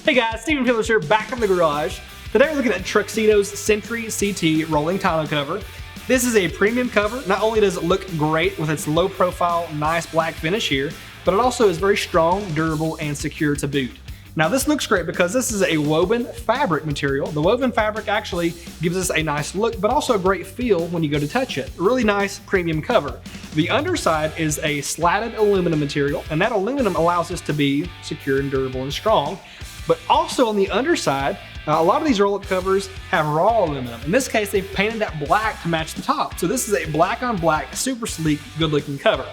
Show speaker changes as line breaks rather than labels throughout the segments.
Hey guys, Stephen Phillips here, back from the garage. Today we're looking at TruXedo's Sentry CT rolling tonneau cover. This is a premium cover. Not only does it look great with its low profile, nice black finish here, but it also is very strong, durable, and secure to boot. Now this looks great because this is a woven fabric material. The woven fabric actually gives us a nice look, but also a great feel when you go to touch it. Really nice premium cover. The underside is a slatted aluminum material, and that aluminum allows this to be secure and durable and strong. But also on the underside, a lot of these roll-up covers have raw aluminum. In this case, they've painted that black to match the top. So this is a black on black, super sleek, good looking cover.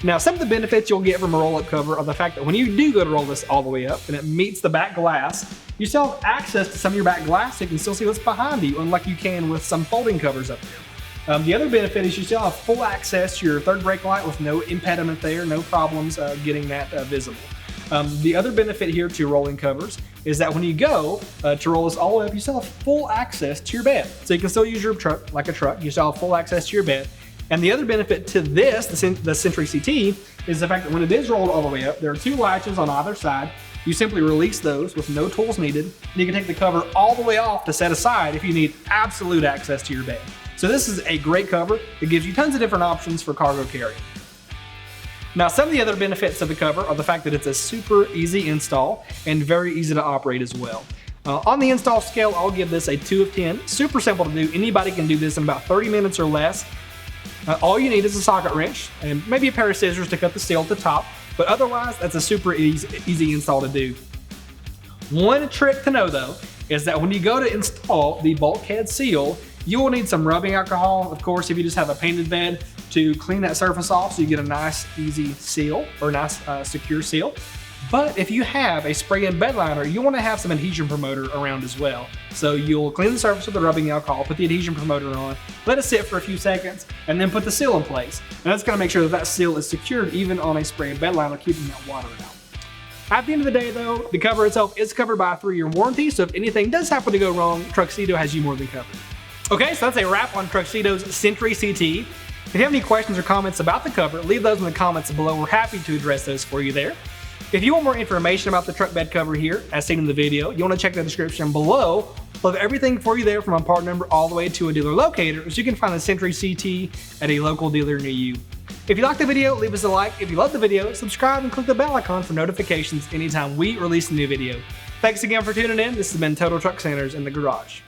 Now, some of the benefits you'll get from a roll-up cover are the fact that when you do go to roll this all the way up and it meets the back glass, you still have access to some of your back glass, so you can still see what's behind you, unlike you can with some folding covers up there. The other benefit is you still have full access to your third brake light with no impediment there, no problems getting that visible. The other benefit here to rolling covers is that when you go to roll this all the way up, you still have full access to your bed. So you can still use your truck like a truck, you still have full access to your bed. And the other benefit to this, the Sentry CT, is the fact that when it is rolled all the way up, there are two latches on either side. You simply release those with no tools needed. And you can take the cover all the way off to set aside if you need absolute access to your bed. So this is a great cover. It gives you tons of different options for cargo carrying. Now, some of the other benefits of the cover are the fact that it's a super easy install and very easy to operate as well. On the install scale, I'll give this a 2 of 10. Super simple to do. Anybody can do this in about 30 minutes or less. All you need is a socket wrench and maybe a pair of scissors to cut the steel at the top, but otherwise, that's a super easy install to do. One trick to know though is that when you go to install the bulkhead seal, you will need some rubbing alcohol, of course, if you just have a painted bed, to clean that surface off so you get a nice, easy seal, or a nice, secure seal. But if you have a spray-in bed liner, you want to have some adhesion promoter around as well. So you'll clean the surface with the rubbing alcohol, put the adhesion promoter on, let it sit for a few seconds, and then put the seal in place. And that's going to make sure that that seal is secured even on a spray-in bed liner, keeping that water out. At the end of the day though, the cover itself is covered by a 3-year warranty, so if anything does happen to go wrong, TruXedo has you more than covered. Okay, so that's a wrap on TruXedo's Sentry CT. If you have any questions or comments about the cover, leave those in the comments below. We're happy to address those for you there. If you want more information about the truck bed cover here, as seen in the video, you want to check the description below. We'll have everything for you there from a part number all the way to a dealer locator, so you can find the Sentry CT at a local dealer near you. If you liked the video, leave us a like. If you loved the video, subscribe and click the bell icon for notifications anytime we release a new video. Thanks again for tuning in. This has been Total Truck Centers in the Garage.